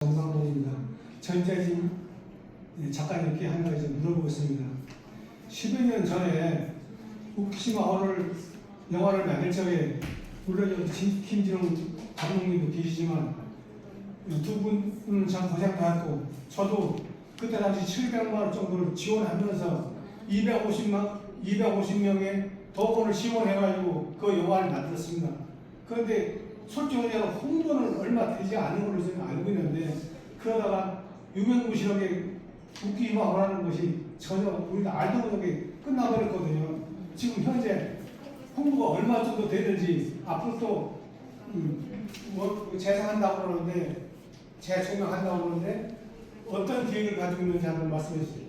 정상동입니다. 전자진 작가님께 한 가지 좀 물어보겠습니다. 10여 년 전에 후쿠시마호를 영화를 만들 적에 물론 김지영 감독님도 계시지만 두 분은 참 고생받았고 저도 그때 당시 700만 원 정도를 지원하면서 250명의 도건을 지원해가지고 그 영화를 만들었습니다. 그런데 솔직히 말하면 홍보는 얼마 되지 않은 걸로 저는 알고 있는데 그러다가 유명무실하게 후쿠시마호라는 것이 전혀 우리가 알도 못하게 끝나버렸거든요. 지금 현재 홍보가 얼마 정도 되는지 앞으로 또 재생한다고 그러는데 재조명한다고 그러는데 어떤 계획을 가지고 있는지 한번 말씀해 주세요.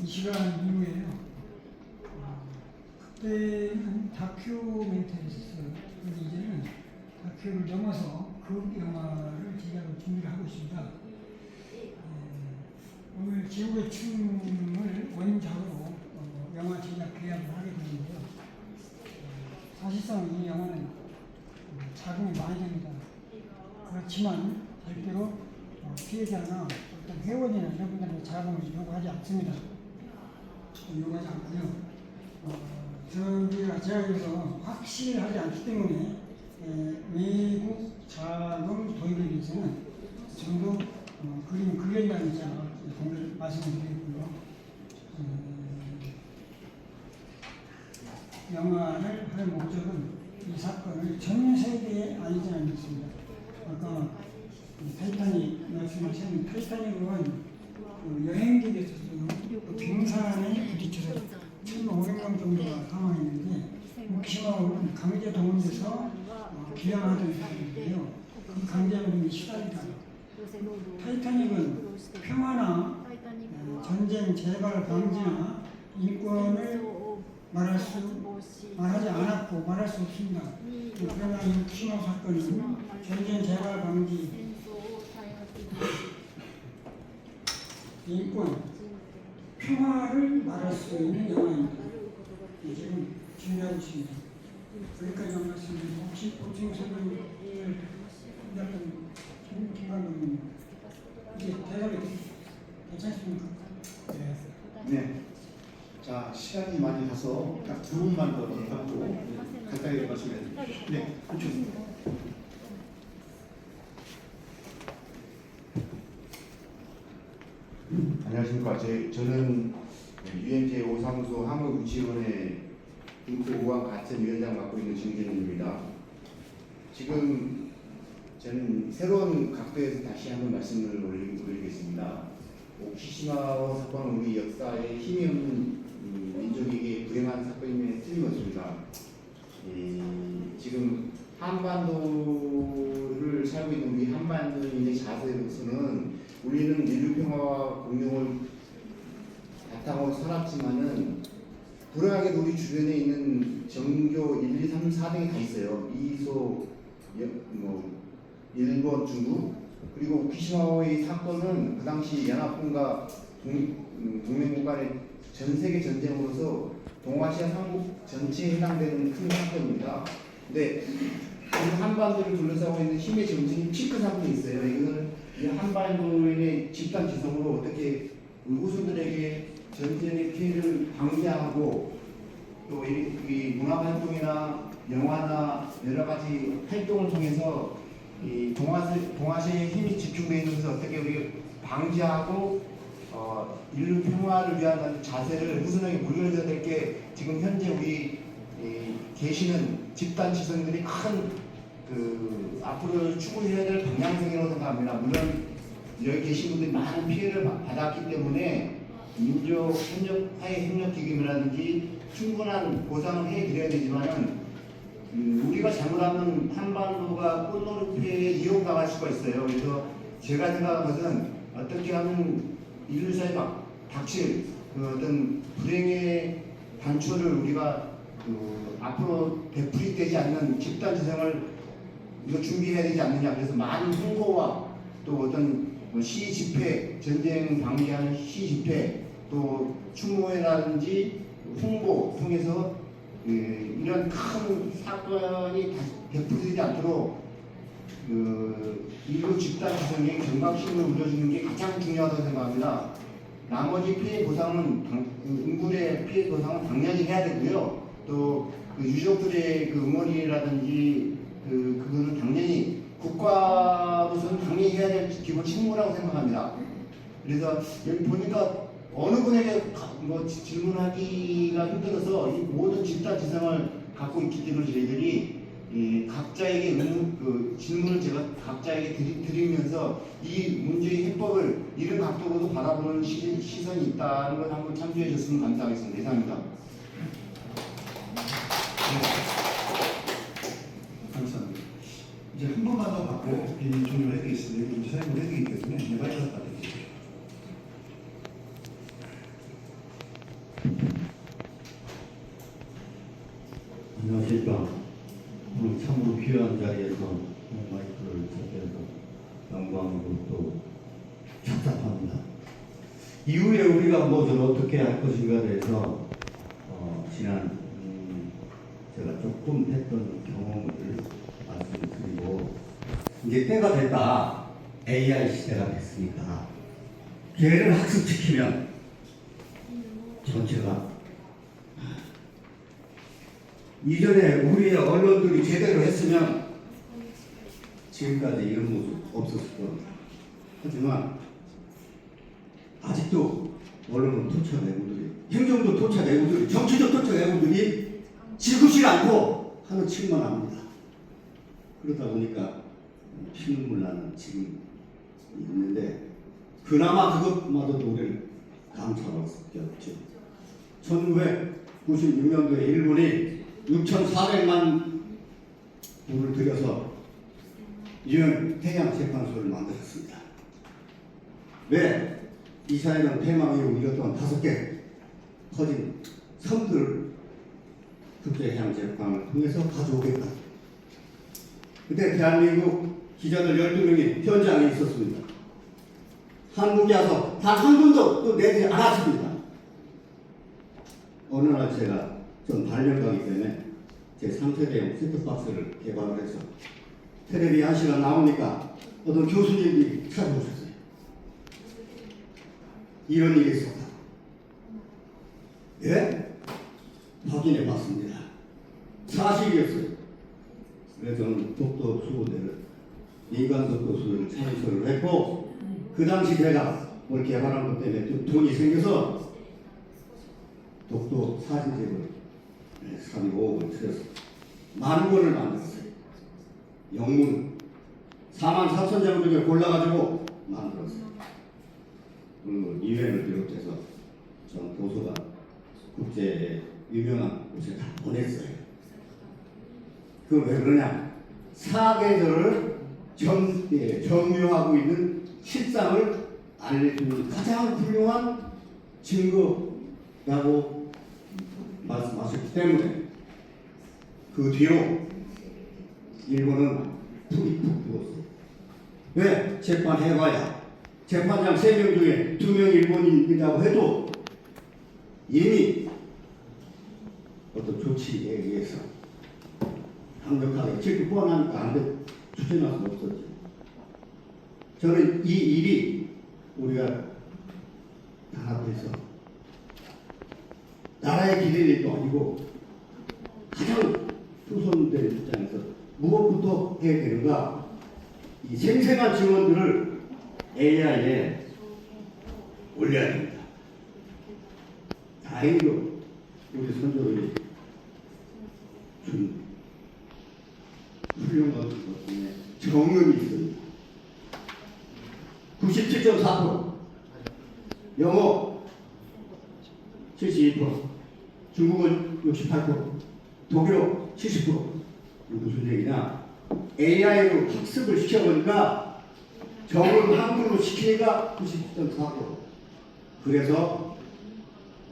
이 시간 이후에요. 그때는 다큐멘터리였어요. 그런데 이제는 다큐를 넘어서 그 영화를 제작을 준비를 하고 있습니다. 오늘 지옥의 춤을 원작으로 영화 제작 계약을 하게 되는데요. 사실상 이 영화는 자금이 많이 됩니다. 그렇지만 절대로 피해자나 어떤 회원이나 이런 분들의 자금을 요구하지 않습니다. 요구하지 않고요. 제가 여기서 확실하지 않기 때문에 외국 자금 도입에 대해서는 정도 그림 그린다는 점을 말씀드리고요. 영화를 하는 목적은 이 사건을 전 세계에 알리지 않습니다. 아까 타이타닉 말씀하신 타이타닉은 여행객에 있어서 빙산에 부딪혀서 1,500명 정도가 사망했는데 후쿠시마호는 강제 동원돼서 귀향하던 사람인데요. 그 강제노동에 시달리다. 타이타닉은 평화나 전쟁 재발 방지나 인권을 말하지 않았고 말할 수 없습니다. 그러나 이 후쿠시마 사건은 전쟁 재발 방지, 인권, 평화를 말할 수 있는 영화입니다. 지금 준비하고 있습니다. 여기까지 말씀드리고 혹시 고층 설명을 약간 김감독님 이제 대답이 괜찮습니까? 네. 자, 시간이 많이 가서 딱 두 분만 더 하고 간단히 말씀해 주세요. 네, 그렇죠. 안녕하십니까. 저는 UMJ 오상수 한국유치원의 인포보안 가천위원장 맡고 있는 정진훈입니다. 지금 저는 새로운 각도에서 다시 한번 말씀을 올리겠습니다. 후쿠시마호 사건은 우리 역사에 힘이 없는 민족에게 불행한 사건임에 틀림없습니다. 지금 한반도를 살고 있는 우리 한반도인의 자세로서는 우리는 인류평화와 공존을 바탕으로 살았지만은 불행하게도 우리 주변에 있는 정교 1, 2, 3, 4등이 다 있어요. 이소, 일본, 중국. 그리고 후쿠시마호의 사건은 그 당시 연합군과 동맹국 간의 전 세계 전쟁으로서 동아시아 삼국 전체에 해당되는 큰 사건입니다. 근데 지금 한반도를 둘러싸고 있는 힘의 정신이 피크 상태에 있어요. 이거는 이 한반도인의 집단 지성으로 어떻게 후손들에게 전쟁의 피해를 방지하고 또 이 문화활동이나 영화나 여러 가지 활동을 통해서 이 동아시아의 힘이 집중되어 있면서 어떻게 우리 방지하고 인류 평화를 위한 자세를 후손에게 물려줘야 될 게 지금 현재 우리 계시는 집단 지성들이 큰 앞으로 추구해야 될 방향성이라고 생각합니다. 물론 여기 계신 분들이 많은 피해를 받았기 때문에 민족 화해 협력 기금이라든지 충분한 보상을 해드려야 되지만은 우리가 잘못하면 한반도가 꽃놀이에 이용당할 수가 있어요. 그래서 제가 생각한 것은 어떻게 하면 인류사에 닥칠 어떤 불행의 단초를 우리가 앞으로 되풀이되지 않는 집단 지성을 이거 준비해야 되지 않느냐. 그래서 많은 홍보와 또 어떤 시 집회, 전쟁 방지하는 시 집회, 또 추모회라든지 홍보 통해서 이런 큰 사건이 되풀이되지 않도록 인구 집단 지성에 경각심을 울려주는 게 가장 중요하다고 생각합니다. 나머지 피해 보상은 인구의 피해 보상은 당연히 해야 되고요. 또 그 유족들의 그 응원이라든지 그거는 당연히 국가로서는 당연히 해야 될 기본 책무라고 생각합니다. 그래서 여기 보니까 어느 분에게 뭐 질문하기가 힘들어서 이 모든 집단 지성을 갖고 있기 때문에 저희들이 각자에게 그 질문을 제가 각자에게 드리면서 이 문제의 해법을 이런 각도로도 바라보는 시선이 있다는 걸 한번 참조해 주셨으면 감사하겠습니다. 이상입니다. 감사합니다. 이제 한 번만 더 받고 종료를 해드리겠습니다. 문제 사용을 해드리기 때문에 내가 받아드리겠습니다. 안녕하십니까. 오늘 참으로 귀한 자리에서 마이크를 잡게 해서 영광이고 또 답답합니다. 이후에 우리가 무엇을 어떻게 할 것인가에 대해서 지난 제가 조금 했던 경험을 말씀드리고 이제 때가 됐다. AI 시대가 됐으니까 걔를 학습시키면 전체가 이전에 우리의 언론들이 제대로 했으면 지금까지 이런 모습 없었을 겁니다. 하지만 아직도 언론은 토착 내부들이, 행정도 토착 내부들이, 정치적 토착 내부들이 지구실 않고 하는 층만 합니다. 그러다 보니까 피눈물 나는 지금 있는데 그나마 그것마저도 우리를 감찰할 수밖에 없죠. 1996년도에 일본이 6,400만 불을 들여서 유엔 태양재판소를 만들었습니다. 왜? 이스라엘은 대망 이후 이렇던 5개 커진 섬들을 국제해양재판을 통해서 가져오겠다. 그때 대한민국 기자들 12명이 현장에 있었습니다. 한국에 와서 단 한 분도 또 내지 않았습니다. 어느 날 제가 전 발명가이기 때문에 제 3세대용 세트박스를 개발을 해서 텔레비 1시간 나오니까 어떤 교수님이 찾아오셨어요. 이런 일이 있었다. 예? 확인해 봤습니다. 사실이었어요. 그래서 저는 독도 수호대를 민간 독도 수호를 참여를 했고 그 당시 제가 뭘 개발한 것 때문에 좀 돈이 생겨서 독도 사진집을 3.5억을 들여서 만 권을 만들었어요. 영문 44,000장 중에 골라가지고 만들었어요. 그리고 유엔을 비롯해서 전 도서관 국제 유명한 곳에 다 보냈어요. 그걸 왜 그러냐? 사계절을 점유하고 있는 실상을 알려주는 가장 훌륭한 증거라고 말씀하셨기 때문에 그 뒤로 일본은 푹 죽었어요. 왜? 재판해봐야 재판장 3명 중에 2명 일본인이라고 해도 이미 어떤 조치에 의해서 강력하게 질투 뻔하니까 안 돼. 추진할 수 없었죠. 저는 이 일이 우리가 단합해서 나라의 기대도 아니고 가장 후손들의 입장에서 무엇부터 해야 되는가? 이 생생한 증언들을 AI에 올려야 됩니다. 다행히도 우리 선조들이 준 훌륭한 것 중에 정음이 있습니다. 97.4%, 영어 72%, 중국은 68%, 독일어 70%. 무슨 얘기냐? AI로 학습을 시켜보니까 정을 한글로 시키니까 90.4%. 그래서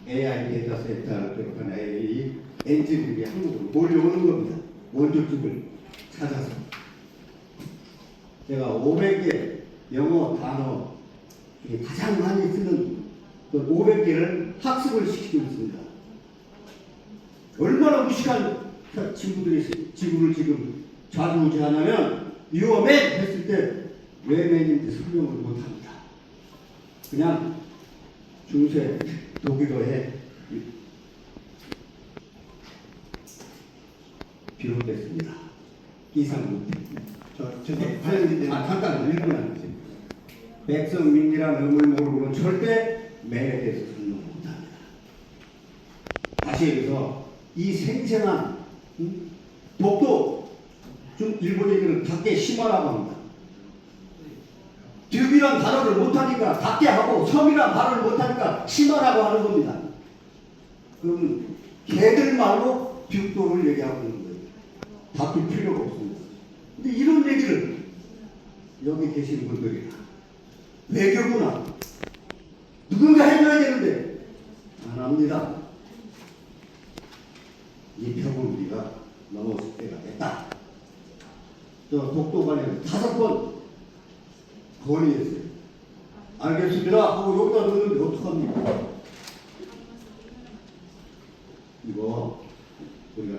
AI 데이터 센터를 비롯한 AI 엔지니어들이 한국으로 몰려오는 겁니다. 원조집을 찾아서. 제가 500개 영어 단어 중에 가장 많이 쓰는 그 500개를 학습을 시키고 있습니다. 얼마나 무식한 친구들이 지구를 지금 좌지우지하냐면 유어맨 했을 때 왜 맨인지 설명을 못합니다. 그냥 중세 독일어에 비롯됐습니다. 이상 못해. 잠깐 읽으면 백성민이란 의무를 모르고는 절대 매에 대해서 설명 못합니다. 다시 얘기해서 이 생생한 독도 좀 일본 얘기를 밖에 심하라고 합니다. 듀비란 발언을 못하니까 밖에 하고 섬이란 발언을 못하니까 심하라고 하는 겁니다. 그러면 걔들 말로 듀도를 얘기하고 있는 거예요. 바꿀 필요가 없습니다. 근데 이런 얘기를 여기 계신 분들이나 외교부나 누군가 해줘야 되는데 안 합니다. 이 벽을 우리가 넘어설 때가 됐다. 저 독도관에 5번 건의했어요. 알겠습니다 하고 여기다 넣는데 어떡합니까? 이거 우리가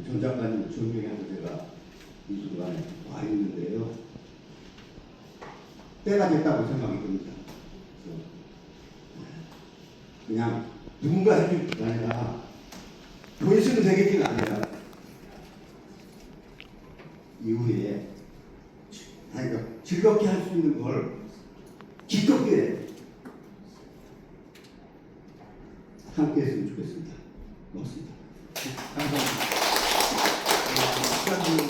전 작가님 존경해서 제가 이 순간에 와 있는데요. 때가 됐다고 생각이 듭니다. 그냥 누군가 해줄 게 아니라 보이스는 되겠지가 아니라 이후에 즐겁게 할 수 있는 걸 기겁게 함께 했으면 좋겠습니다. 고맙습니다. 감사합니다.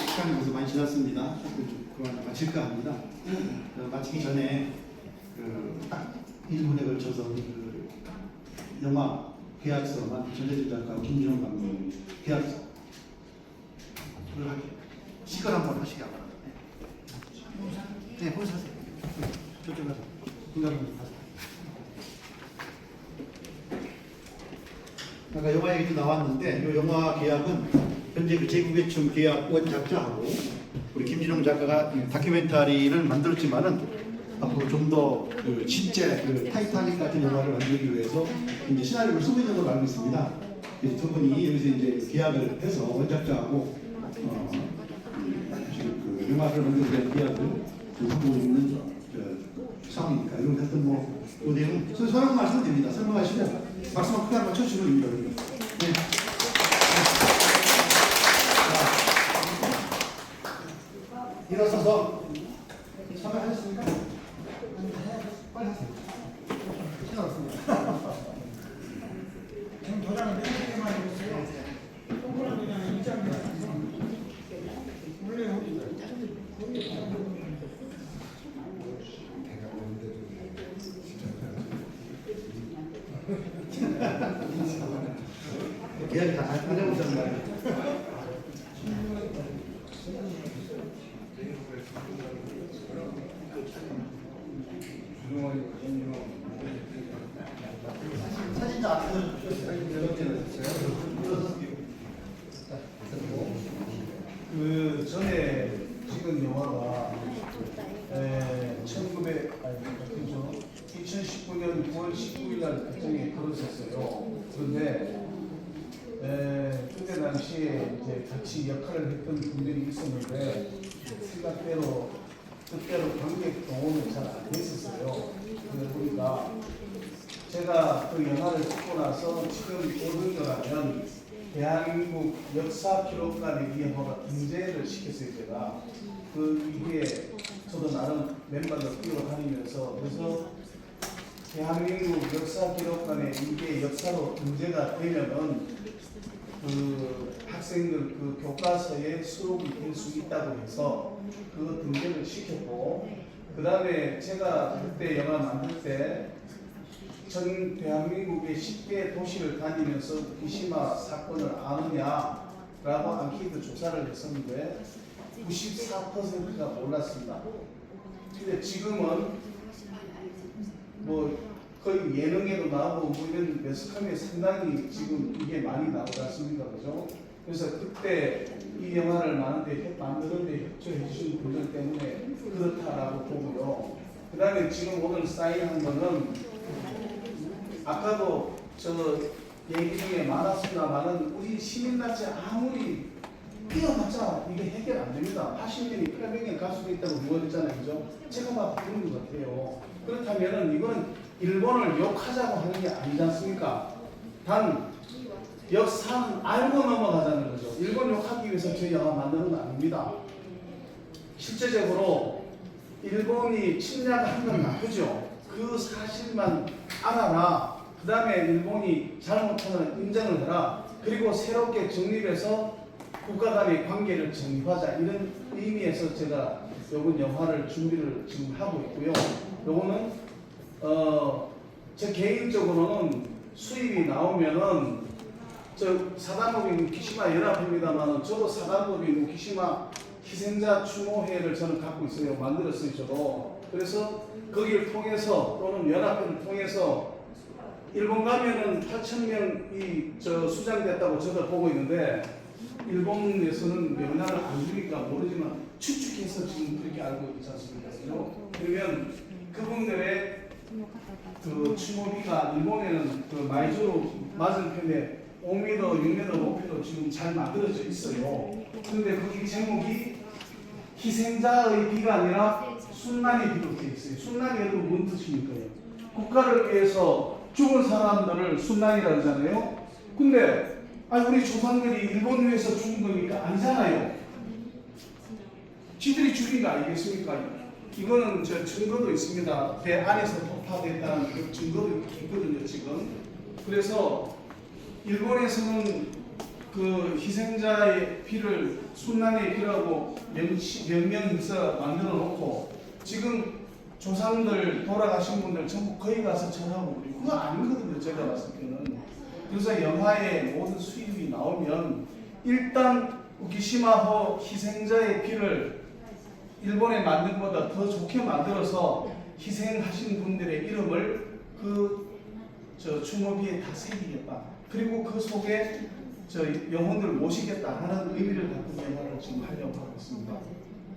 시간이 벌써 많이 지났습니다. 그만 마칠까 합니다. 마치기 전에 딱 1분에 걸쳐서 영화 계약서만 전혜진 작가와 김준호 감독님 계약서 시간 한번 하시기 바랍니다. 네, 거기서 하세요. 저쪽 가서 김감독님 하세요. 아까 영화 얘기도 나왔는데 이 영화 계약은 현재 그 제국의춤 계약 원작자하고 우리 김진홍 작가가 다큐멘터리를 만들었지만은 앞으로 좀 더 그 실제 그 타이타닉 같은 영화를 만들기 위해서 이제 시나리오를 쓰고 있는 걸로 알고 있습니다. 그래서 두 분이 여기서 이제 계약을 해서 원작자하고 지금 그 영화를 만들기 위한 계약을 하고 있는 상황이니까 이런 하여튼 뭐그 내용 설명 말씀은 됩니다. 설명하시고 박수만 크게 한번 쳐주시면 됩니다. 네. 일어서서 참여하셨습니까? 빨리 하세요. 시간 없습니다. 지금 도장을 몇 개만 해줬어요. 동그란 도장은 1장입니다. 원래 계약이 다 하려고 사진자 앞에서 그 전에 찍은 영화가 2019년 9월 19일 날 결정이 걸어졌어요. 그런데 그때 당시에 이제 같이 역할을 했던 분들이 있었는데 생각대로 그때로 관객 동원은 잘 안 됐었어요. 그러다 보니까 제가 그 영화를 찍고 나서 지금 오는 거라면 대한민국 역사 기록관에 이 영화가 등재를 시켰어요. 제가 그 이게 저도 나름 멤버를 뛰어다니면서 그래서 대한민국 역사 기록관에 이게 역사로 등재가 되면은 그 학생들 그 교과서에 수록이 될 수 있다고 해서 그 등재를 시켰고 그 다음에 제가 그때 영화 만들 때 전 대한민국의 10개 도시를 다니면서 후쿠시마 사건을 아느냐라고 앙케이트 조사를 했었는데 94%가 몰랐습니다. 근데 지금은 뭐 거의 예능에도 나오고 뭐 이런 매스컴에 상당히 지금 이게 많이 나오지 않습니까? 그죠? 그래서 그때 이 영화를 만드는데 협조해 주신 분들 때문에 그렇다라고 보고요. 그 다음에 지금 오늘 사인한 거는 아까도 저 얘기 중에 많았으나 많은 우리 시민단체 아무리 뛰어봤자 이게 해결 안 됩니다. 80년이 800년 갈 수도 있다고 누가 그랬잖아요. 그죠? 제가 봐도 그런 것 같아요. 그렇다면은 이거는 일본을 욕하자고 하는 게 아니지 않습니까? 단 역사는 알고 넘어가자는 거죠. 일본 욕하기 위해서 저희 영화 만드는 건 아닙니다. 실제적으로 일본이 침략한 건 나쁘죠. 그 사실만 알아라. 그 다음에 일본이 잘못하는 인정을 해라. 그리고 새롭게 정립해서 국가 간의 관계를 정립하자. 이런 의미에서 제가 요번 영화를 준비를 지금 하고 있고요. 요거는 제 개인적으로는 수입이 나오면은 저 사단법인 무키시마 연합회입니다만 저도 사단법인 무키시마 희생자 추모회를 저는 갖고 있어요. 만들었어요. 저도. 그래서 거기를 통해서 또는 연합회를 통해서 일본 가면은 8,000명이 수장됐다고 저도 보고 있는데 일본에서는 명단을 안 주니까 모르지만 추측해서 지금 그렇게 알고 있지 않습니까? 그러면 그분들의 그 추모비가 일본에는 그 마이조로 맞은편에 5m, 6m 높이로 지금 잘 만들어져 있어요. 그런데 거기 제목이 희생자의 비가 아니라 순난의 비로 되어 있어요. 순난이 여러분 뭔 뜻입니까? 국가를 위해서 죽은 사람들을 순난이라고 하잖아요. 근데 우리 조상들이 일본 위해서 죽은 거니까 아니잖아요. 지들이 죽인 거 아니겠습니까? 이거는 저 증거도 있습니다. 배 안에서 폭파됐다는 그 증거도 있거든요, 지금. 그래서 일본에서는 그 희생자의 피를 순난의 피라고 명명해서 만들어 놓고 지금 조상들 돌아가신 분들 전부 거기 가서 절하고 그래요. 그거 아니거든요, 제가 봤을 때는. 그래서 영화에 모든 수입이 나오면 일단 우키시마호 희생자의 피를 일본에 만든 것보다 더 좋게 만들어서 희생하신 분들의 이름을 추모비에 다 새기겠다. 그리고 그 속에 영혼들을 모시겠다 하는 의미를 갖고 영화를 지금 하려고 하고 있습니다.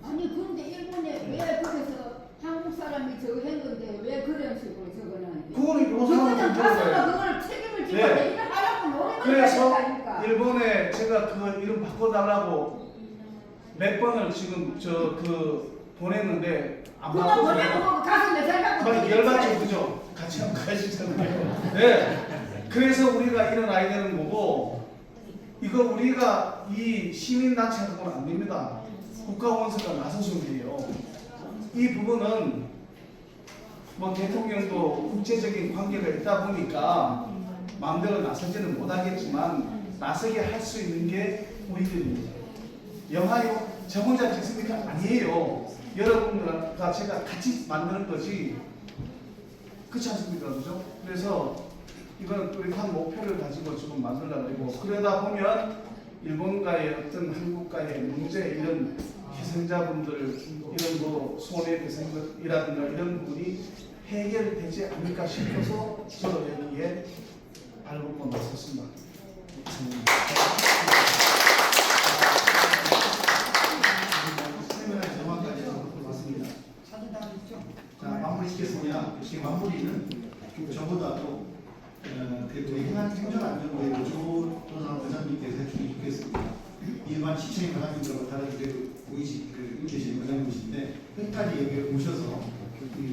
아니 그런데 일본에 왜 그래서 한국 사람이 저거 한 건데 왜 그런 식으로 적어놨는데? 그거는 요 그거는 사람들 가서가 그걸 책임을 지고 네. 일을 하라고 노력을 그래서 하니까. 일본에 제가 그 이름 바꿔달라고 몇 번을 지금 보냈는데 안 그거 받고 보내고 가서 내 생각하고. 많이 열받죠, 그죠? 같이 한번 가시잖아요. 네. 그래서 우리가 일어나야 되는 거고, 이거 우리가 이 시민단체 갖고는 안 됩니다. 국가원수가 나서줘야 돼요. 이 부분은 뭐 대통령도 국제적인 관계가 있다 보니까 마음대로 나서지는 못하겠지만 나서게 할 수 있는 게 우리들입니다. 영화요, 저 혼자 찍습니까? 아니에요. 여러분들과 제가 같이 만드는 거지. 그렇지 않습니까? 그죠? 그래서 이건 뚜렷한 목표를 가지고 지금 만들려고 하고, 그러다 보면 일본과의 어떤 한국과의 문제, 이런 희생자분들 이런 뭐 손해배상이라든가 이런 부분이 해결되지 않을까 싶어서 저도 여기에 발벗고 나섰습니다. 세미나의 정확까지 왔습니다. 사진 다 있죠? 자, 마무리 시켰습니다. 지금 마무리는 저보다도 그래도 행정안전부의 조도상 의장님께서 해주시면 좋겠습니다. 일반 시청의 관장님들과 다른 그래도 의식 계신 관장님이신데 끝까지 여기 오셔서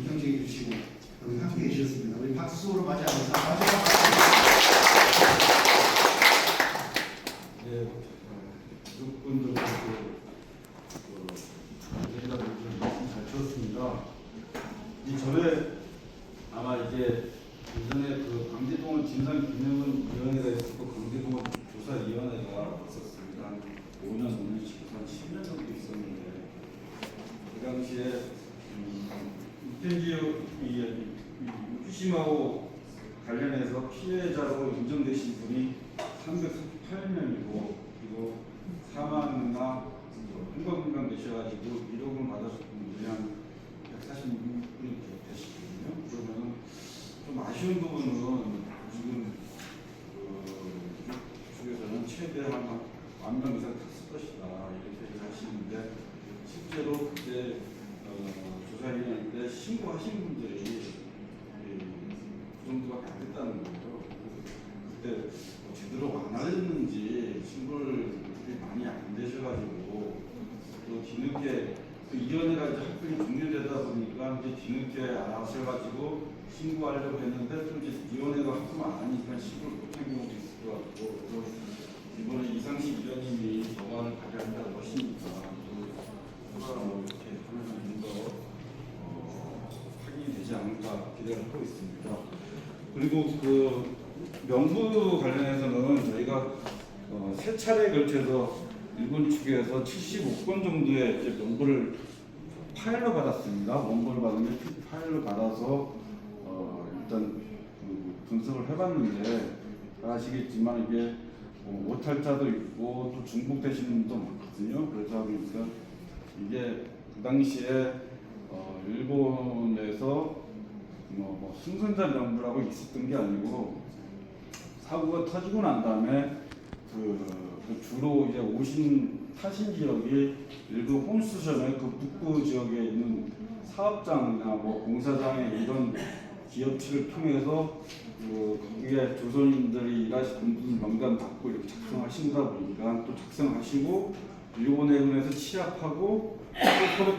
경쟁해 주시고 여기 함께 해주셨습니다. 우리 박수로 맞이하면서 마지막 네, 분들 잘 들었습니다. 이전에 아마 이제 예전에 그 강제동원 진상규명위원회가 있었고 강제동원 조사위원회가 있었습니다. 한 5년, 5년씩 한 10년 정도 있었는데 그 당시에 이텐지 후쿠시마호 관련해서 피해자로 인정되신 분이 338명이고 그리고 사망이나 행방불명 되셔가지고 1억을 받으셨던 분들이 한 146분이 되시거든요. 그러면 좀 아쉬운 부분은 지금 쪽에서는 최대 한 10,000명 이상 탔을 것이다 이렇게 얘기하시는데 실제로 그때 조사위원회 때 신고하신 분들이 그 정도밖에 안 됐다는 거죠. 그때 제대로 안 하셨는지 신고를 많이 안 되셔가지고 또 뒤늦게 그 위원회가 이제 학교이 종료되다 보니까 이제 뒤늦게 아셔가지고 신고하려고 했는데 또 이제 위원회가 학교 안 하니까 신고를 못한 경우도 있을 것 같고 또 이번에 이상식 위원님이 법안을 발의한다고 하시니까 또 이렇게 하면 좀더 확인이 되지 않을까 기대를 하고 있습니다. 그리고 그 명부 관련해서는 저희가 세 차례에 걸쳐서 일본 측에서 75건 정도의 이제 명부를 파일로 받았습니다. 원고를 받은데 파일로 받아서 일단 분석을 해봤는데 아시겠지만 이게 오탈자도 있고 또 중복되신 분도 많거든요. 그러다 보니까 이게 그 당시에 일본에서 뭐 승선자 명부라고 있었던 게 아니고 사고가 터지고 난 다음에 그 주로 이제 오신 타신 지역이 일본 홈스션의 그 북부 지역에 있는 사업장이나 뭐 공사장의 이런 기업체를 통해서 거기에 조선인들이 일하시는 분들 명단 받고 이렇게 작성하신다 보니까 또 작성하시고 일본에 의해서 취합하고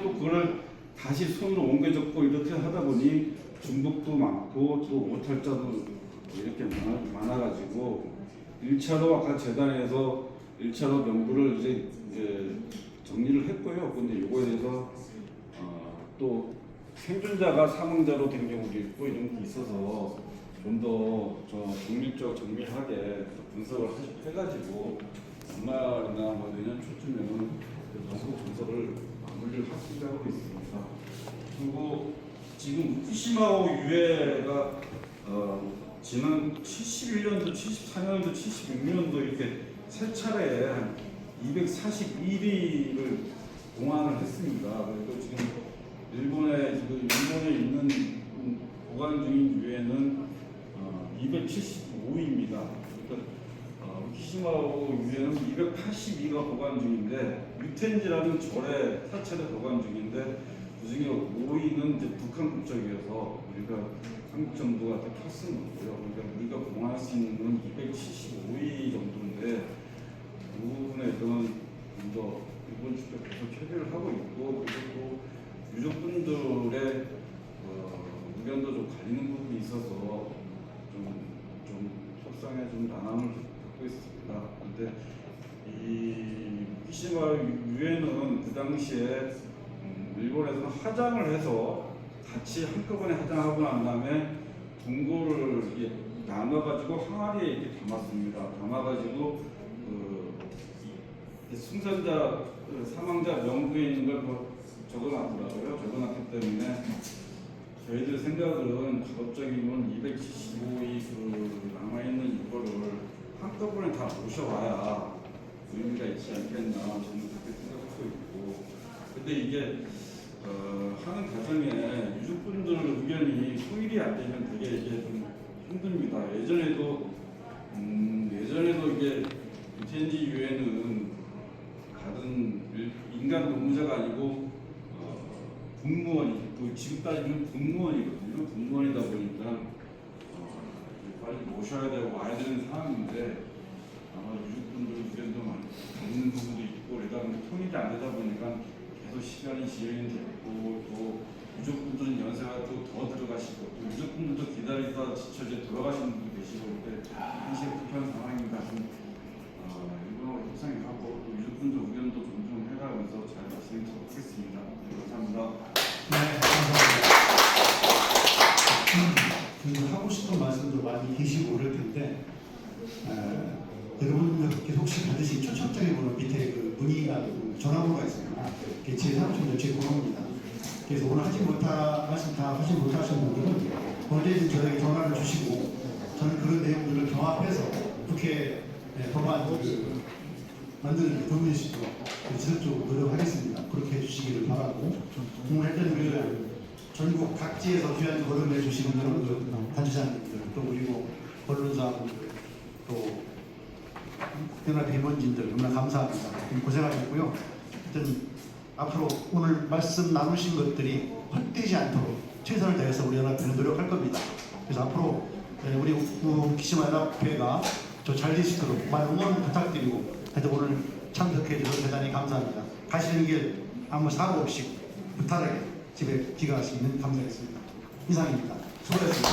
또 그걸 다시 손으로 옮겨 적고 이렇게 하다 보니 중독도 많고 또 오탈자도 이렇게 많아가지고 1차로 아까 재단에서 1차로 명부를 이제 정리를 했고요. 근데 이거에 대해서 또 생존자가 사망자로 된 경우도 있고 이런 게 있어서 좀 더 정밀하게 분석을 해가지고 연말이나 뭐 내년 초쯤에는 전국 분석을 마무리를 하고 있습니다. 그리고 지금 후쿠시마 유해가 지난 71년도, 74년도, 76년도 이렇게 세 차례에 한 241일을 공항을 했습니다. 그리고 지금 일본에 있는 보관 중인 유해는 275입니다. 그러니까 후쿠시마호 유해는 282가 보관 중인데 유텐지라는 절에 사찰에 보관 중인데 그중에 5위는 이제 북한 국적이어서 우리가 한국 정부가 다 켰은 거고요. 그러니까 우리가 공항할 수 있는 건 275위 정도인데 그 부분에 대해서는 먼저 일본 측도 계속 협의를 하고 있고 그리고 또 유족분들의 의견도 좀 갈리는 부분이 있어서 좀 속상해 좀 난함을 갖고 있습니다. 그런데 이 후쿠시마 유해는 그 당시에 일본에서는 화장을 해서 같이 한꺼번에 화장하고 난 다음에 동고를 이렇게 나눠가지고 항아리에 이렇게 담았습니다. 담아가지고 승선자 사망자 명부에 있는 걸 적어놨더라고요. 적어놨기 때문에 저희들 생각은 가급적이면 275위 남아있는 이거를 한꺼번에 다 모셔와야 의미가 있지 않겠나 저는 그렇게 생각하고 있고 근데 이게 하는 과정에 유족분들 의견이 통일이 안 되면 되게 이게 좀 힘듭니다. 예전에도 이게 유텐지 유해는 다른 인간 근무자가 아니고 공무원이 지금 따지면 공무원이거든요. 공무원이다 보니까 빨리 모셔야 되고 와야 되는 상황인데 아마 유족분들 의견도 많이 다른 부분도 있고 그러다 보니 통일이 안 되다 보니까 계속 시간이 지연이 됐고 또 유족분들은 연세가 또 더 들어가시고 또 유족분들도 기다리다 지쳐 이제 돌아가시는 분도 계시고 그때 한시에 불편한 상황입니다. 일본어로 협상하고 또 유족분들 의견도 존중해가면서 잘 말씀드리도록 하겠습니다. 감사합니다. 네, 감사합니다. 하고 싶은 말씀도 많이 계시고 그럴 텐데 여러분께서 혹시 받으신 초청장에 보면 밑에 그 문의가 전화번호가 있습니다. 그게 제 사무실로 제 번호입니다. 그래서 오늘 말씀 다 하지 못하신 분들은 언제든 저에게 전화를 주시고 저는 그런 내용들을 경합해서 국회 법안 만드는 데 도움이 되시도록 지속적으로 노력하겠습니다. 그렇게 해주시기를 바라고 오늘 했던 전국 각지에서 귀한 걸음해 주시는 여러분들, 단체장님들 또 그리고 언론사분들 또 연합 임원진들 너무나 감사합니다. 고생하셨고요. 하여튼 앞으로 오늘 말씀 나누신 것들이 헛되지 않도록 최선을 다해서 우리 연합회는 노력할 겁니다. 그래서 앞으로 우리 후쿠시마 연합회가 더 잘 될 수 있도록 많은 응원 부탁드리고 하여튼 오늘 참석해 주셔서 대단히 감사합니다. 가시는 길 아무 사고 없이 무탈하게 집에 귀가할 수 있는 감사했습니다. 이상입니다. 수고하셨습니다.